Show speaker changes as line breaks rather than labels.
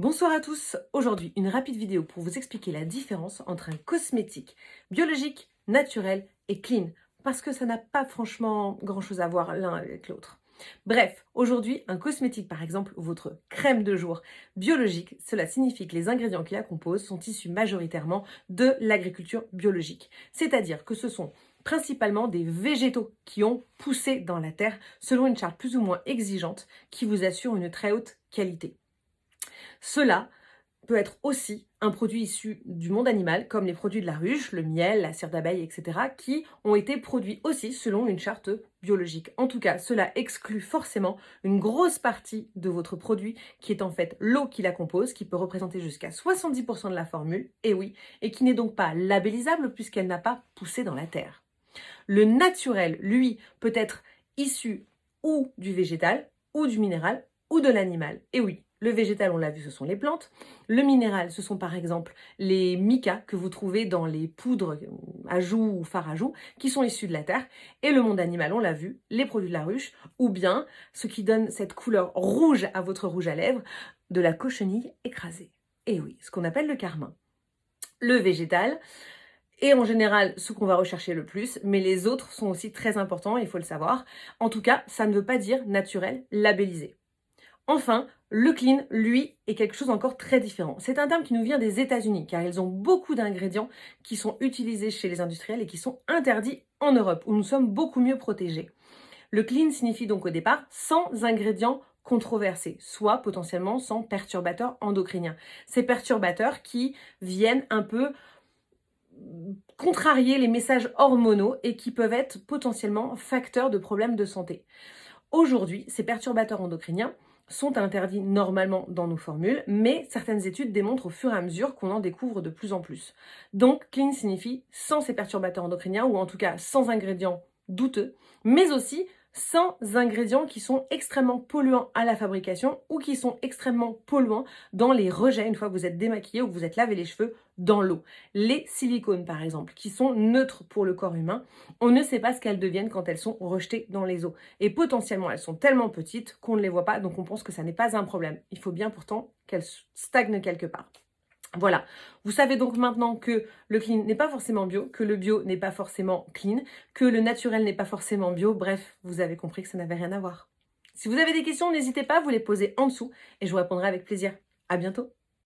Bonsoir à tous, aujourd'hui une rapide vidéo pour vous expliquer la différence entre un cosmétique biologique, naturel et clean, parce que ça n'a pas franchement grand chose à voir l'un avec l'autre. Bref, aujourd'hui un cosmétique par exemple, votre crème de jour biologique, cela signifie que les ingrédients qui la composent sont issus majoritairement de l'agriculture biologique, c'est-à-dire que ce sont principalement des végétaux qui ont poussé dans la terre selon une charte plus ou moins exigeante qui vous assure une très haute qualité. Cela peut être aussi un produit issu du monde animal, comme les produits de la ruche, le miel, la cire d'abeille, etc., qui ont été produits aussi selon une charte biologique. En tout cas, cela exclut forcément une grosse partie de votre produit, qui est en fait l'eau qui la compose, qui peut représenter jusqu'à 70% de la formule, et oui, et qui n'est donc pas labellisable puisqu'elle n'a pas poussé dans la terre. Le naturel, lui, peut être issu ou du végétal, ou du minéral, ou de l'animal. Et oui, le végétal, on l'a vu, ce sont les plantes. Le minéral, ce sont par exemple les micas que vous trouvez dans les poudres à joues ou fards à joues, qui sont issus de la terre. Et le monde animal, on l'a vu, les produits de la ruche, ou bien ce qui donne cette couleur rouge à votre rouge à lèvres, de la cochenille écrasée. Et oui, ce qu'on appelle le carmin. Le végétal, et en général ce qu'on va rechercher le plus, mais les autres sont aussi très importants, il faut le savoir. En tout cas, ça ne veut pas dire naturel, labellisé. Enfin, le clean, lui, est quelque chose encore très différent. C'est un terme qui nous vient des États-Unis, car ils ont beaucoup d'ingrédients qui sont utilisés chez les industriels et qui sont interdits en Europe, où nous sommes beaucoup mieux protégés. Le clean signifie donc au départ sans ingrédients controversés, soit potentiellement sans perturbateurs endocriniens. Ces perturbateurs qui viennent un peu contrarier les messages hormonaux et qui peuvent être potentiellement facteurs de problèmes de santé. Aujourd'hui, ces perturbateurs endocriniens sont interdits normalement dans nos formules, mais certaines études démontrent au fur et à mesure qu'on en découvre de plus en plus. Donc, clean signifie sans ces perturbateurs endocriniens, ou en tout cas sans ingrédients douteux, mais aussi sans ingrédients qui sont extrêmement polluants à la fabrication ou qui sont extrêmement polluants dans les rejets une fois que vous êtes démaquillé ou que vous êtes lavé les cheveux dans l'eau. Les silicones par exemple, qui sont neutres pour le corps humain, on ne sait pas ce qu'elles deviennent quand elles sont rejetées dans les eaux. Et potentiellement, elles sont tellement petites qu'on ne les voit pas, donc on pense que ça n'est pas un problème. Il faut bien pourtant qu'elles stagnent quelque part. Voilà, vous savez donc maintenant que le clean n'est pas forcément bio, que le bio n'est pas forcément clean, que le naturel n'est pas forcément bio, bref, vous avez compris que ça n'avait rien à voir. Si vous avez des questions, n'hésitez pas à vous les poser en dessous et je vous répondrai avec plaisir. À bientôt.